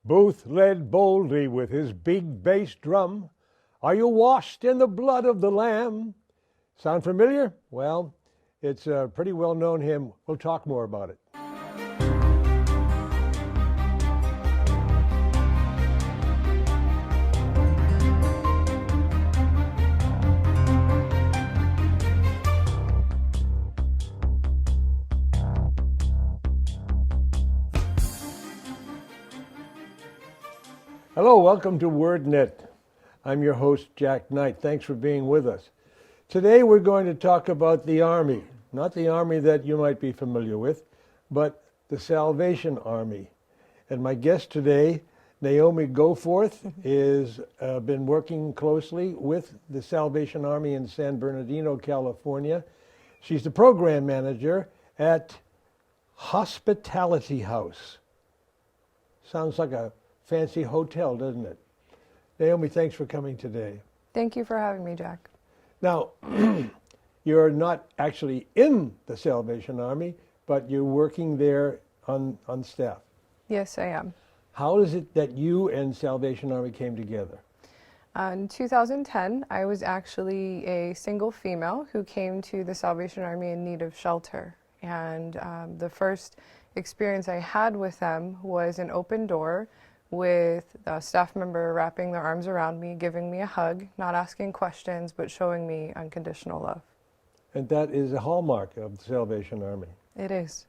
Booth led boldly with his big bass drum. Are you washed in the blood of the Lamb? Sound familiar? Well, it's a pretty well-known hymn. We'll talk more about it. Hello, welcome to Wordnet. I'm your host, Jack Knight. Thanks for being with us. Today we're going to talk about the Army. Not the Army that you might be familiar with, but the Salvation Army. And my guest today, Naomi Goforth, is been working closely with the Salvation Army in San Bernardino, California. She's the program manager at Hospitality House. Sounds like a fancy hotel, doesn't it? Naomi, thanks for coming today. Thank you for having me, Jack. Now, you're not actually in the Salvation Army, but you're working there on staff. Yes, I am. How is it that you and Salvation Army came together? In 2010, I was actually a single female who came to the Salvation Army in need of shelter. And the first experience I had with them was an open door with a staff member wrapping their arms around me, giving me a hug, not asking questions, but showing me unconditional love. And that is a hallmark of the Salvation Army. It is.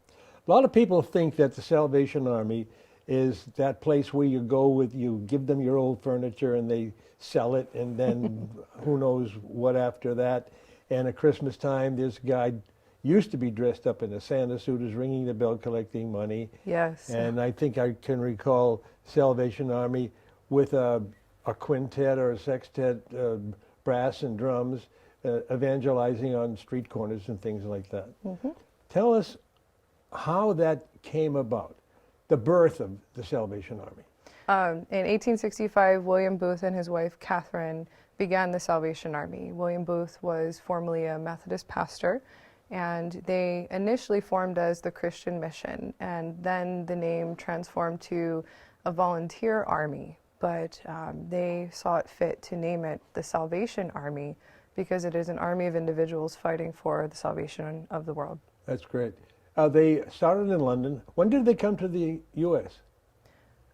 A lot of people think that the Salvation Army is that place where you go with, you give them your old furniture and they sell it, and then who knows what after that. And at Christmas time, this guy used to be dressed up in a Santa suit, is ringing the bell collecting money. Yes. And I think I can recall Salvation Army with a quintet or a sextet, brass and drums, evangelizing on street corners and things like that. Mm-hmm. Tell us how that came about, the birth of the Salvation Army. In 1865, William Booth and his wife, Catherine, began the Salvation Army. William Booth was formerly a Methodist pastor, and they initially formed as the Christian Mission, and then the name transformed to a volunteer army, but they saw it fit to name it the Salvation Army because it is an army of individuals fighting for the salvation of the world. That's great. They started in London. When did they come to the U.S.?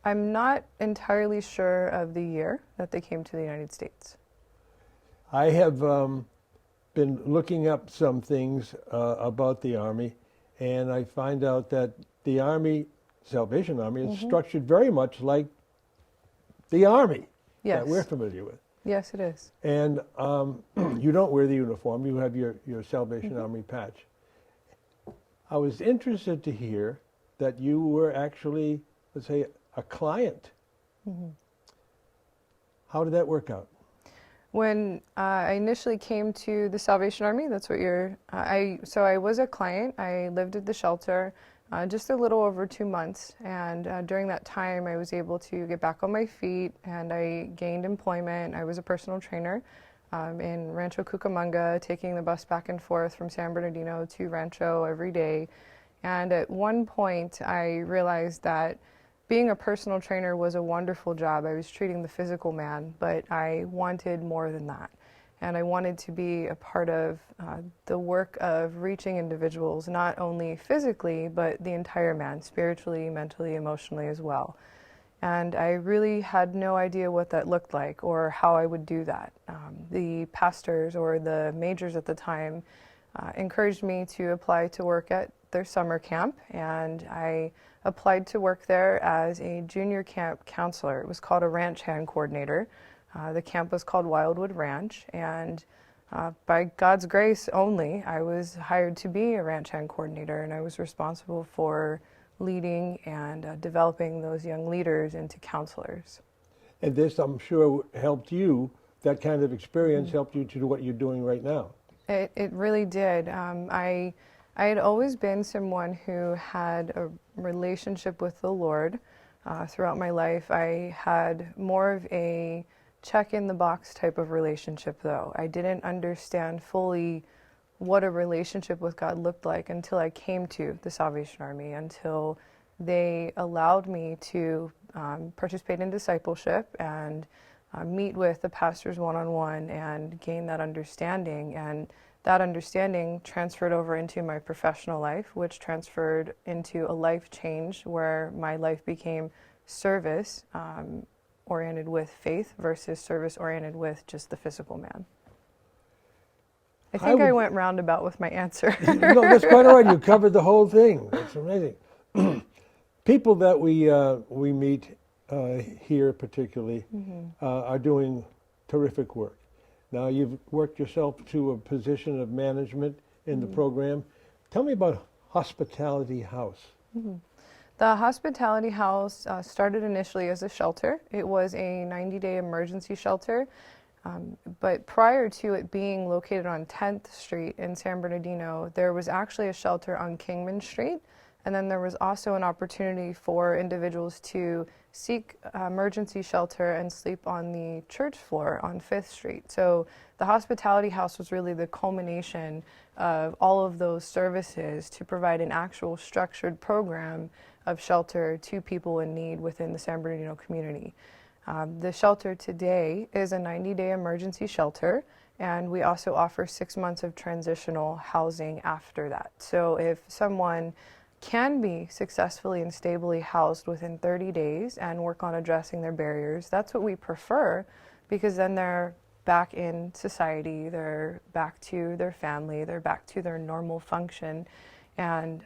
I'm not entirely sure of the year that they came to the United States. I have been looking up some things about the Army, and I find out that the Army, Salvation Army, is structured very much like the Army that we're familiar with. Yes, it is. And you don't wear the uniform, you have your Salvation Army patch. I was interested to hear that you were actually, let's say, a client. How did that work out? When I initially came to the Salvation Army, that's what so I was a client. I lived at the shelter just a little over 2 months, and during that time I was able to get back on my feet and I gained employment. I was a personal trainer in Rancho Cucamonga, taking the bus back and forth from San Bernardino to Rancho every day. And at one point I realized that being a personal trainer was a wonderful job. I was treating the physical man, but I wanted more than that. And I wanted to be a part of the work of reaching individuals, not only physically, but the entire man, spiritually, mentally, emotionally as well. And I really had no idea what that looked like or how I would do that. The pastors or the majors at the time encouraged me to apply to work at their summer camp, and I applied to work there as a junior camp counselor. It was called a ranch hand coordinator. The camp was called Wildwood Ranch, and by God's grace only, I was hired to be a ranch hand coordinator, and I was responsible for leading and developing those young leaders into counselors. And this, I'm sure, helped you, that kind of experience helped you to do what you're doing right now. It really did. I had always been someone who had a relationship with the Lord throughout my life. I had more of a check-in-the-box type of relationship, though. I didn't understand fully what a relationship with God looked like until I came to the Salvation Army, until they allowed me to participate in discipleship and meet with the pastors one-on-one and gain that understanding. And that understanding transferred over into my professional life, which transferred into a life change where my life became service oriented with faith versus service oriented with just the physical man. I think I went roundabout with my answer. No, that's quite all right. You covered the whole thing. That's amazing. People that we meet here particularly are doing terrific work. Now, you've worked yourself to a position of management in the program. Tell me about Hospitality House. The Hospitality House started initially as a shelter. It was a 90-day emergency shelter. But prior to it being located on 10th Street in San Bernardino, there was actually a shelter on Kingman Street. And then there was also an opportunity for individuals to seek emergency shelter and sleep on the church floor on 5th Street. So the Hospitality House was really the culmination of all of those services to provide an actual structured program of shelter to people in need within the San Bernardino community. The shelter today is a 90-day emergency shelter, and we also offer 6 months of transitional housing after that. So if someone can be successfully and stably housed within 30 days and work on addressing their barriers, that's what we prefer, because then they're back in society, they're back to their family, they're back to their normal function, and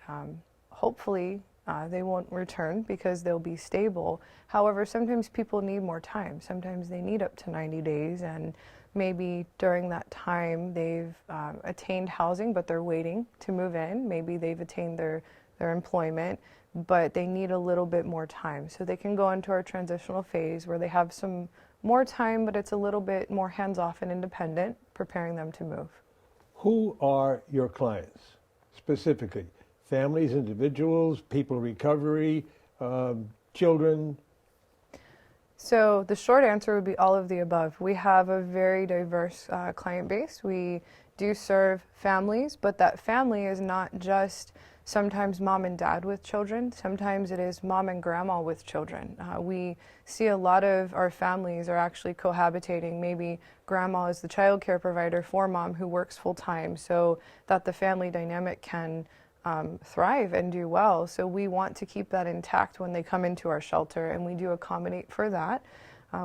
hopefully they won't return because they'll be stable. However, sometimes people need more time. Sometimes they need up to 90 days, and maybe during that time they've attained housing, but they're waiting to move in. Maybe they've attained their employment, but they need a little bit more time. So they can go into our transitional phase where they have some more time, but it's a little bit more hands-off and independent, preparing them to move. Who are your clients specifically? Families, individuals, people recovery, children? So the short answer would be all of the above. We have a very diverse client base. We do serve families, but that family is not just sometimes mom and dad with children. Sometimes it is mom and grandma with children. We see a lot of our families are actually cohabitating. Maybe grandma is the child care provider for mom who works full time, so that the family dynamic can thrive and do well. So we want to keep that intact when they come into our shelter, and we do accommodate for that.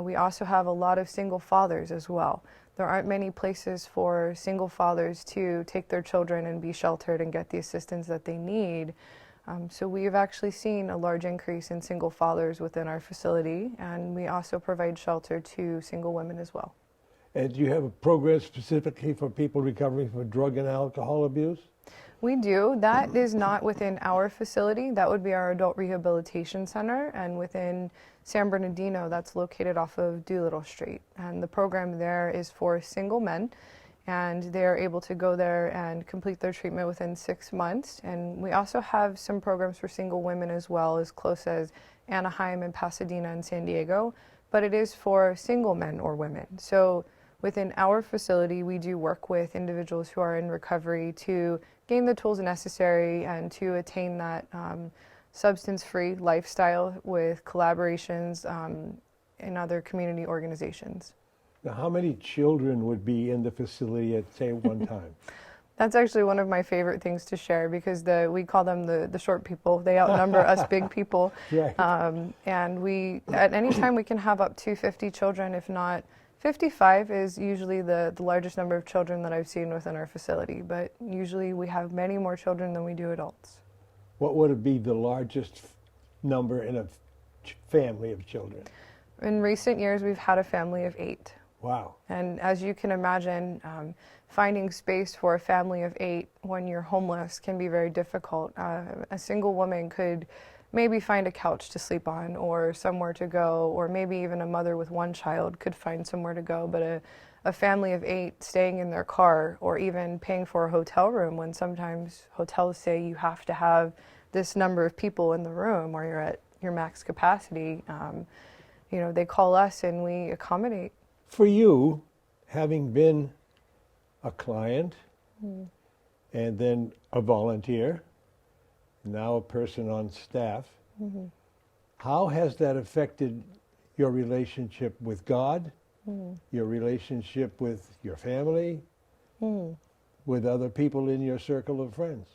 We also have a lot of single fathers as well. There aren't many places for single fathers to take their children and be sheltered and get the assistance that they need. So we've actually seen a large increase in single fathers within our facility, and we also provide shelter to single women as well. And do you have a program specifically for people recovering from drug and alcohol abuse? We do. That is not within our facility. That would be our adult rehabilitation center, and within San Bernardino, that's located off of Doolittle Street. And the program there is for single men, and they're able to go there and complete their treatment within 6 months. And we also have some programs for single women as well, as close as Anaheim and Pasadena and San Diego, but it is for single men or women. So within our facility, we do work with individuals who are in recovery to gain the tools necessary and to attain that substance-free lifestyle with collaborations in other community organizations. Now, how many children would be in the facility at, say, one time? That's actually one of my favorite things to share, because we call them the short people. They outnumber us big people. Right. And we, at any time, we can have up to 50 children, if not 55 is usually the largest number of children that I've seen within our facility, but usually we have many more children than we do adults. What would be the largest number in a family of children? In recent years, we've had a family of 8. Wow. And as you can imagine, finding space for a family of 8 when you're homeless can be very difficult. A single woman could maybe find a couch to sleep on or somewhere to go, or maybe even a mother with one child could find somewhere to go, but a family of 8 staying in their car or even paying for a hotel room, when sometimes hotels say you have to have this number of people in the room or you're at your max capacity, they call us and we accommodate. For you, having been a client and then a volunteer, now a person on staff, Mm-hmm. How has that affected your relationship with God, your relationship with your family, with other people in your circle of friends?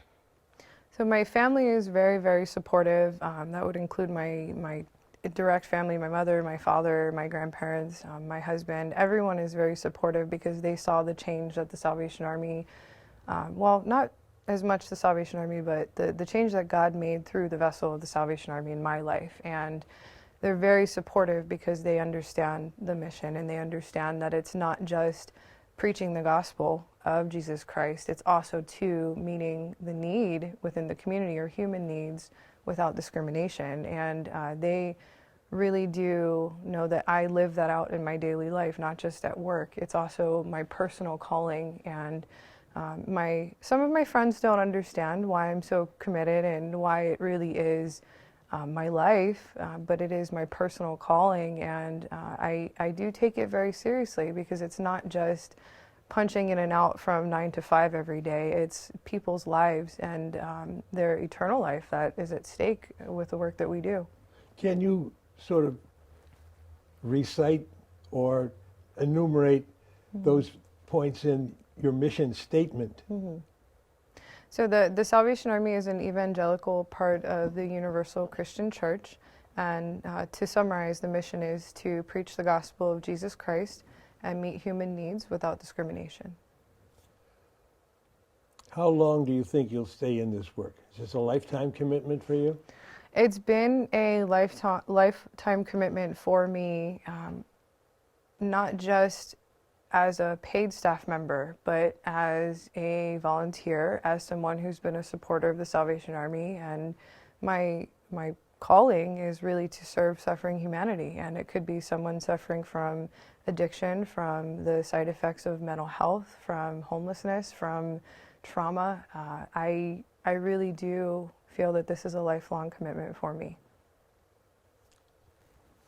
So my family is very, very supportive. That would include my direct family, my mother, my father, my grandparents, my husband. Everyone is very supportive because they saw the change that the Salvation Army, well, not as much the Salvation Army, but the change that God made through the vessel of the Salvation Army in my life. And they're very supportive because they understand the mission and they understand that it's not just preaching the gospel of Jesus Christ, it's also too meeting the need within the community or human needs without discrimination. And they really do know that I live that out in my daily life, not just at work. It's also my personal calling. And some of my friends don't understand why I'm so committed and why it really is my life, but it is my personal calling, and I do take it very seriously because it's not just punching in and out from 9 to 5 every day. It's people's lives and their eternal life that is at stake with the work that we do. Can you sort of recite or enumerate those points in your mission statement? So the Salvation Army is an evangelical part of the Universal Christian Church, and to summarize, the mission is to preach the gospel of Jesus Christ and meet human needs without discrimination. How long do you think you'll stay in this work? Is this a lifetime commitment for you? It's been a lifetime commitment for me, not just as a paid staff member, but as a volunteer, as someone who's been a supporter of the Salvation Army. And my calling is really to serve suffering humanity. And it could be someone suffering from addiction, from the side effects of mental health, from homelessness, from trauma. I really do feel that this is a lifelong commitment for me.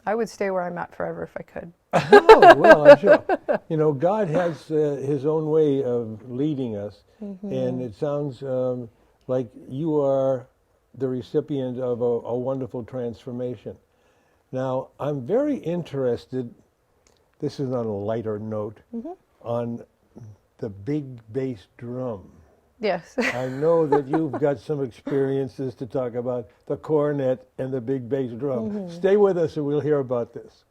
I would stay where I'm at forever if I could. Oh, well, I'm sure. You know, God has his own way of leading us, and it sounds like you are the recipient of a wonderful transformation. Now, I'm very interested, this is on a lighter note, on the big bass drum. Yes. I know that you've got some experiences to talk about the cornet and the big bass drum. Stay with us and we'll hear about this.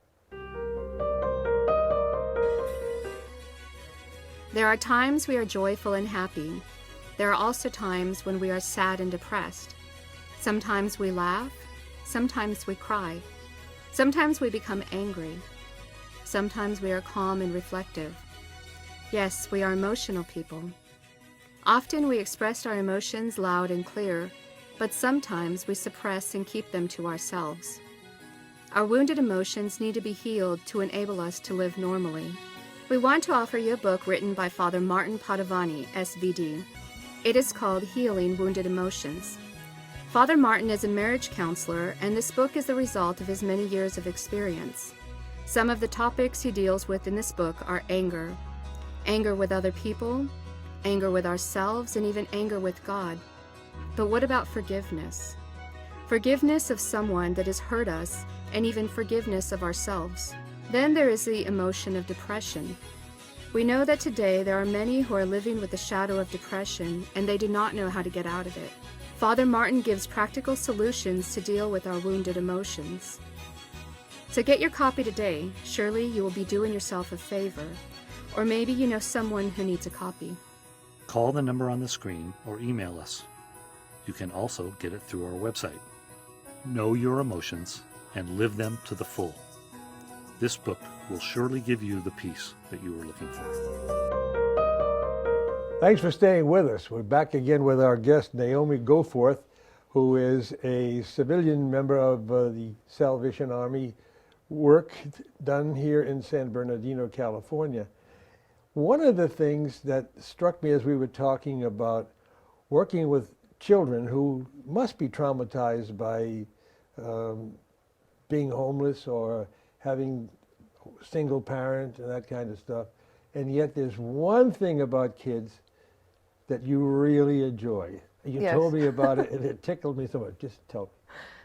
There are times we are joyful and happy. There are also times when we are sad and depressed. Sometimes we laugh, sometimes we cry. Sometimes we become angry. Sometimes we are calm and reflective. Yes, we are emotional people. Often we express our emotions loud and clear, but sometimes we suppress and keep them to ourselves. Our wounded emotions need to be healed to enable us to live normally. We want to offer you a book written by Father Martin Padovani, SVD. It is called Healing Wounded Emotions. Father Martin is a marriage counselor, and this book is the result of his many years of experience. Some of the topics he deals with in this book are anger, anger with other people, anger with ourselves, and even anger with God. But what about forgiveness? Forgiveness of someone that has hurt us, and even forgiveness of ourselves. Then there is the emotion of depression. We know that today there are many who are living with the shadow of depression, and they do not know how to get out of it. Father Martin gives practical solutions to deal with our wounded emotions. So get your copy today. Surely you will be doing yourself a favor. Or maybe you know someone who needs a copy. Call the number on the screen or email us. You can also get it through our website. Know your emotions and live them to the full. This book will surely give you the peace that you were looking for. Thanks for staying with us. We're back again with our guest, Naomi Goforth, who is a civilian member of the Salvation Army work done here in San Bernardino, California. One of the things that struck me as we were talking about working with children who must be traumatized by being homeless or having single parent and that kind of stuff, and yet there's one thing about kids that you really enjoy. You Yes. told me about it and it tickled me so much. Just tell me.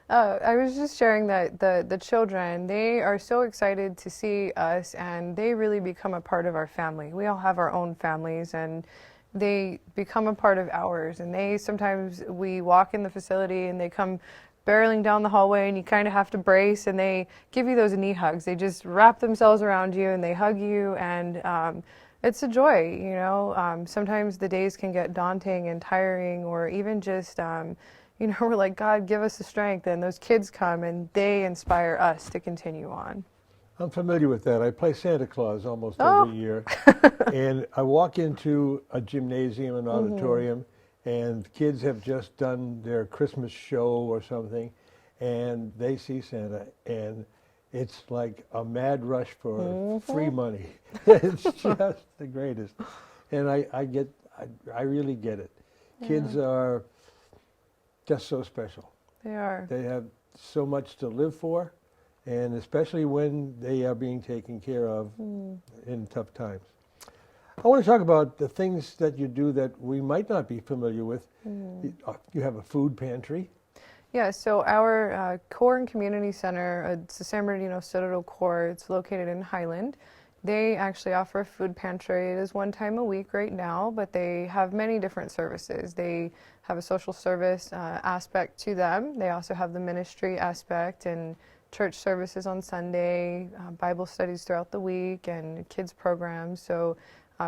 I was just sharing that the children, they are so excited to see us, and they really become a part of our family. We all have our own families, and they become a part of ours. And they sometimes, we walk in the facility and they come barreling down the hallway, and you kind of have to brace, and they give you those knee hugs. They just wrap themselves around you and they hug you, and it's a joy, you know. Sometimes the days can get daunting and tiring, or even just you know, we're like, God, give us the strength. And those kids come and they inspire us to continue on. I'm familiar with that. I play Santa Claus almost Oh. every year. And I walk into a gymnasium, an auditorium, and kids have just done their Christmas show or something, and they see Santa, and it's like a mad rush for free money. It's just the greatest. And I really get it. Kids are just so special. They are. They have so much to live for, and especially when they are being taken care of in tough times. I want to talk about the things that you do that we might not be familiar with. You have a food pantry. Yeah, so our Core and Community Center, it's the San Bernardino Citadel Core, it's located in Highland. They actually offer a food pantry. It is one time a week right now, but they have many different services. They have a social service aspect to them. They also have the ministry aspect and church services on Sunday, Bible studies throughout the week, and kids programs. So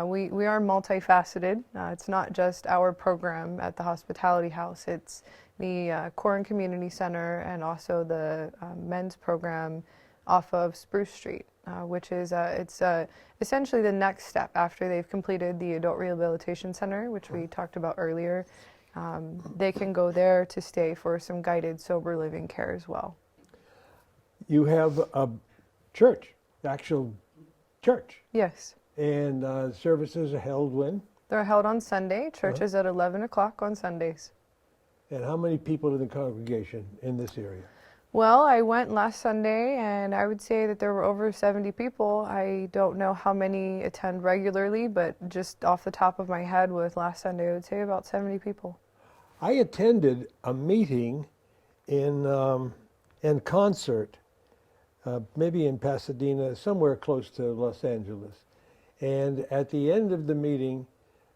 we are multifaceted. It's not just our program at the Hospitality House. It's the Core and Community Center, and also the men's program off of Spruce Street, which is it's essentially the next step after they've completed the Adult Rehabilitation Center, which we talked about earlier. They can go there to stay for some guided sober living care as well. You have a church, actual church, Yes. and services are held when? They're held on Sunday. Church is at 11 o'clock on Sundays. And how many people in the congregation in this area? Well, I went last Sunday, and I would say that there were over 70 people. I don't know how many attend regularly, but just off the top of my head with last Sunday, I would say about 70 people. I attended a meeting in concert, maybe in Pasadena, somewhere close to Los Angeles. And at the end of the meeting,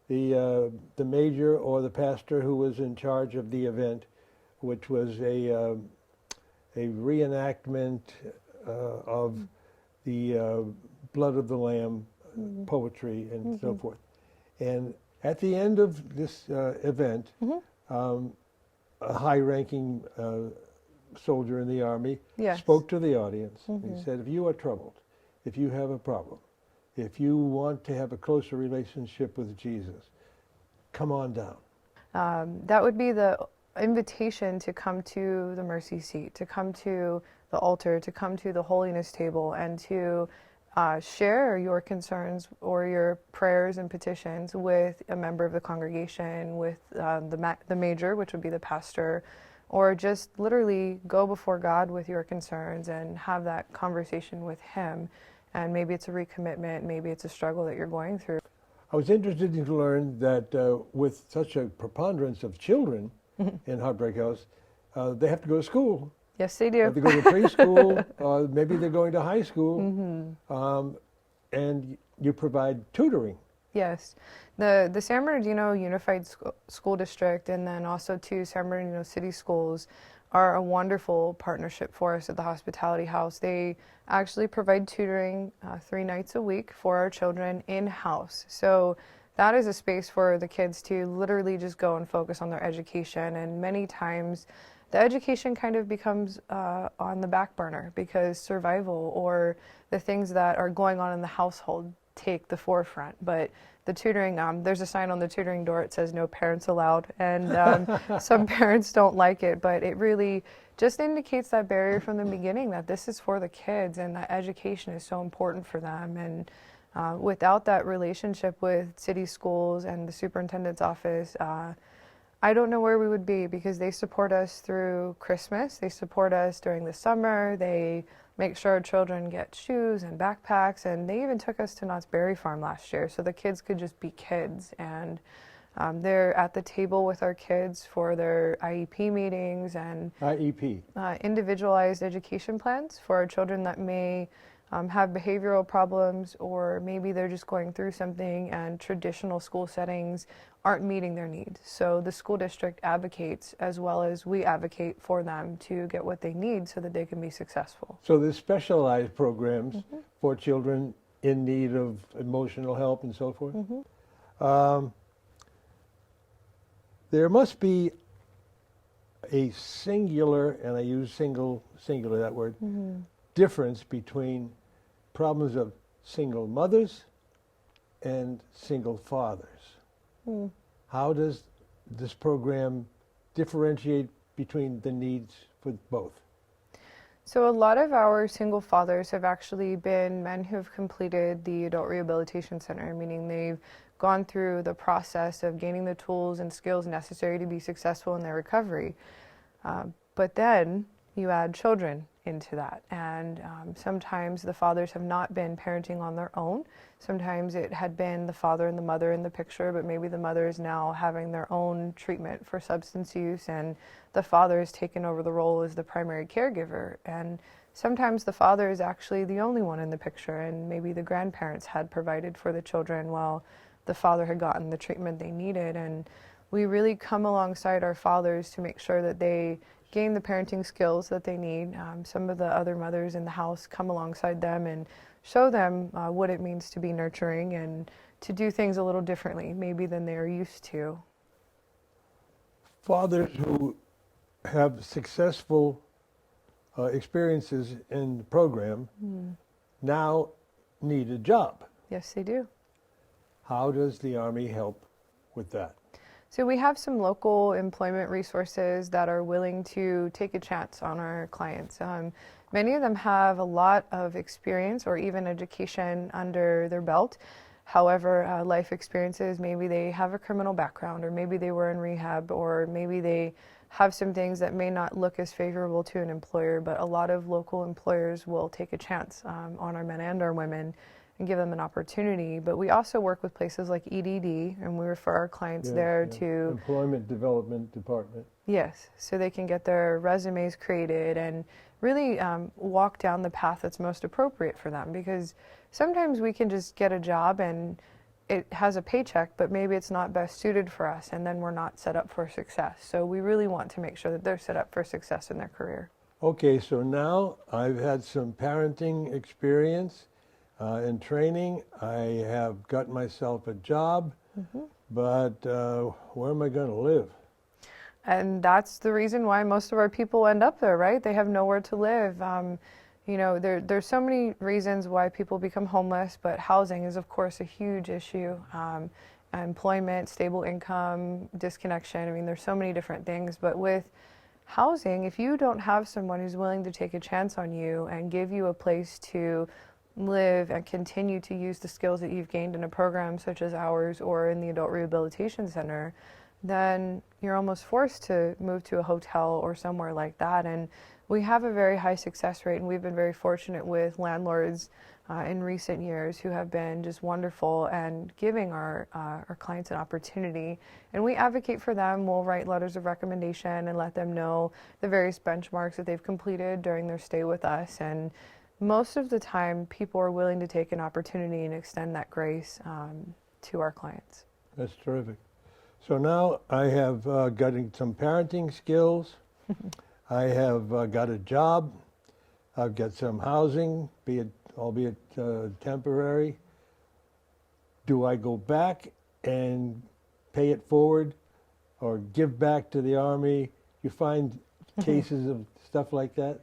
the major or the pastor who was in charge of the event, which was a reenactment of the Blood of the Lamb poetry and so forth. And at the end of this event, a high-ranking soldier in the Army Yes. spoke to the audience. He said, if you are troubled, if you have a problem, if you want to have a closer relationship with Jesus, come on down. That would be the invitation to come to the mercy seat, to come to the altar, to come to the holiness table, and to share your concerns or your prayers and petitions with a member of the congregation, with the major, which would be the pastor, or just literally go before God with your concerns and have that conversation with Him. And maybe it's a recommitment, maybe it's a struggle that you're going through. I was interested to learn that with such a preponderance of children in Heartbreak House, they have to go to school. Yes, they They do. have to go to preschool, maybe they're going to high school, and you provide tutoring. Yes. The San Bernardino Unified School District, and then also two San Bernardino City Schools, are a wonderful partnership for us at the Hospitality House. They actually provide tutoring 3 nights a week for our children in-house. So that is a space for the kids to literally just go and focus on their education. And many times the education kind of becomes on the back burner because survival or the things that are going on in the household take the forefront. But the tutoring, there's a sign on the tutoring door, it says no parents allowed, and some parents don't like it, but it really just indicates that barrier from the beginning, that this is for the kids and that education is so important for them. And without that relationship with city schools and the superintendent's office, I don't know where we would be, because they support us through Christmas, they support us during the summer, they make sure our children get shoes and backpacks, and they even took us to Knott's Berry Farm last year so the kids could just be kids. And They're at the table with our kids for their IEP meetings and IEP. Individualized education plans for our children that may have behavioral problems, or maybe they're just going through something and traditional school settings aren't meeting their needs. So the school district advocates, as well as we advocate for them to get what they need so that they can be successful. So there's specialized programs for children in need of emotional help and so forth. There must be a singular, and I use singular, that word, difference between problems of single mothers and single fathers. How does this program differentiate between the needs for both? So a lot of our single fathers have actually been men who have completed the Adult Rehabilitation Center, meaning they've gone through the process of gaining the tools and skills necessary to be successful in their recovery. But then you add children into that, and sometimes the fathers have not been parenting on their own. Sometimes it had been the father and the mother in the picture, but maybe the mother is now having their own treatment for substance use, and the father has taken over the role as the primary caregiver. And sometimes the father is actually the only one in the picture, and maybe the grandparents had provided for the children while the father had gotten the treatment they needed. And we really come alongside our fathers to make sure that they gain the parenting skills that they need. Some of the other mothers in the house come alongside them and show them what it means to be nurturing and to do things a little differently, maybe than they are used to. Fathers who have successful experiences in the program now need a job. Yes, they do. How does the Army help with that? So we have some local employment resources that are willing to take a chance on our clients. Many of them have a lot of experience or even education under their belt. However, life experiences, maybe they have a criminal background, or maybe they were in rehab, or maybe they have some things that may not look as favorable to an employer, but a lot of local employers will take a chance on our men and our women and give them an opportunity. But we also work with places like EDD, and we refer our clients there to Employment Development Department. Yes, so they can get their resumes created and really walk down the path that's most appropriate for them, because sometimes we can just get a job and it has a paycheck, but maybe it's not best suited for us, and then we're not set up for success. So we really want to make sure that they're set up for success in their career. Okay, so now I've had some parenting experience and training. I have got myself a job, but where am I going to live? And that's the reason why most of our people end up there, right? They have nowhere to live. You know, there's so many reasons why people become homeless, but housing is, of course, a huge issue. Employment, stable income, disconnection. I mean, there's so many different things. But with housing, if you don't have someone who's willing to take a chance on you and give you a place to live and continue to use the skills that you've gained in a program such as ours or in the Adult Rehabilitation Center, then you're almost forced to move to a hotel or somewhere like that. And we have a very high success rate, and we've been very fortunate with landlords in recent years who have been just wonderful and giving our clients an opportunity. And we advocate for them. We'll write letters of recommendation and let them know the various benchmarks that they've completed during their stay with us. And most of the time, people are willing to take an opportunity and extend that grace to our clients. That's terrific. So now I have gotten some parenting skills. I have got a job. I've got some housing, albeit temporary. Do I go back and pay it forward or give back to the Army? You find cases of stuff like that?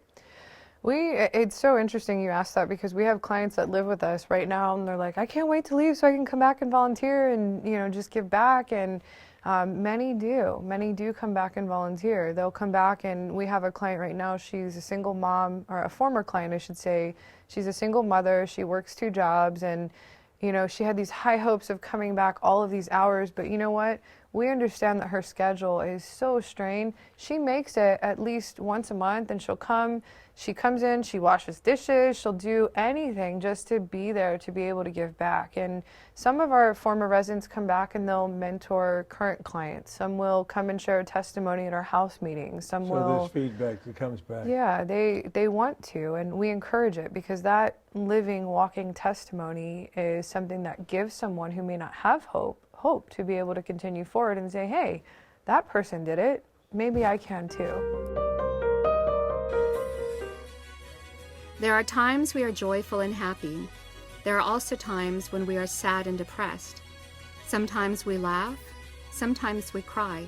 It's so interesting you asked that, because we have clients that live with us right now and they're like, I can't wait to leave so I can come back and volunteer and, you know, just give back. And many do come back and volunteer. They'll come back, and we have a client right now. She's a single mom, or a former client, I should say. She's a single mother. She works 2 jobs, and you know, she had these high hopes of coming back all of these hours, but you know what? we understand that her schedule is so strained. She makes it at least once a month, and she comes in, she washes dishes, she'll do anything just to be there, to be able to give back. And some of our former residents come back and they'll mentor current clients. Some will come and share a testimony at our house meetings. Some So will. there's feedback that comes back. Yeah, they want to, and we encourage it, because that living, walking testimony is something that gives someone who may not have hope to be able to continue forward and say, hey, that person did it, maybe I can too. There are times we are joyful and happy. There are also times when we are sad and depressed. Sometimes we laugh, sometimes we cry.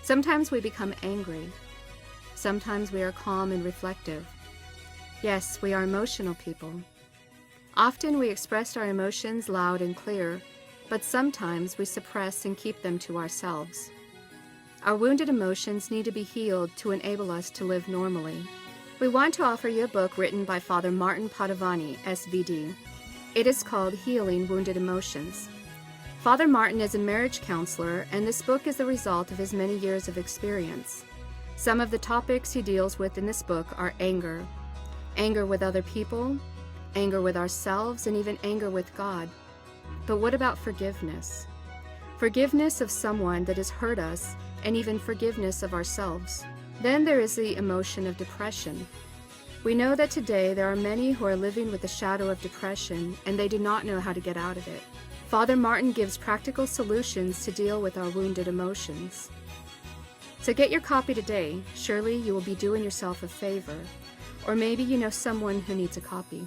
Sometimes we become angry. Sometimes we are calm and reflective. Yes, we are emotional people. Often we express our emotions loud and clear, but sometimes we suppress and keep them to ourselves. Our wounded emotions need to be healed to enable us to live normally. We want to offer you a book written by Father Martin Padovani, SVD. It is called Healing Wounded Emotions. Father Martin is a marriage counselor, and this book is the result of his many years of experience. Some of the topics he deals with in this book are anger with other people, anger with ourselves, and even anger with God. But what about forgiveness? Forgiveness of someone that has hurt us, and even forgiveness of ourselves. Then there is the emotion of depression. We know that today there are many who are living with the shadow of depression, and they do not know how to get out of it. Father Martin gives practical solutions to deal with our wounded emotions. So get your copy today. Surely you will be doing yourself a favor. Or maybe you know someone who needs a copy.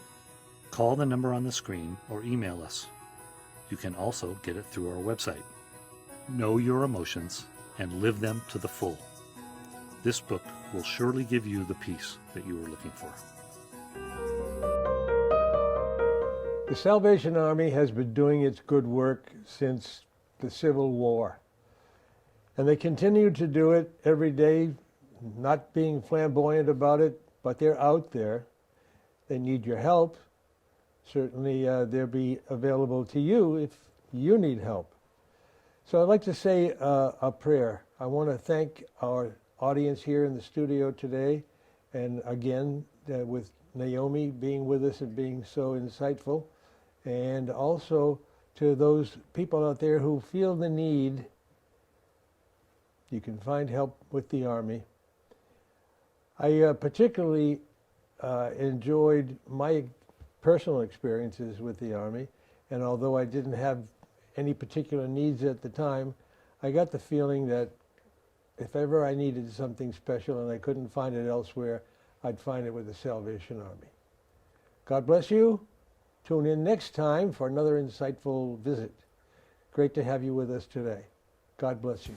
Call the number on the screen or email us. You can also get it through our website. Know your emotions and live them to the full. This book will surely give you the peace that you are looking for. The Salvation Army has been doing its good work since the Civil War. And they continue to do it every day, not being flamboyant about it, but they're out there. They need your help. Certainly they'll be available to you if you need help. So I'd like to say a prayer. I want to thank our audience here in the studio today, and again with Naomi being with us and being so insightful, and also to those people out there who feel the need. You can find help with the Army. I particularly enjoyed my personal experiences with the Army, and although I didn't have any particular needs at the time, I got the feeling that if ever I needed something special and I couldn't find it elsewhere, I'd find it with the Salvation Army. God bless you. Tune in next time for another insightful visit. Great to have you with us today. God bless you.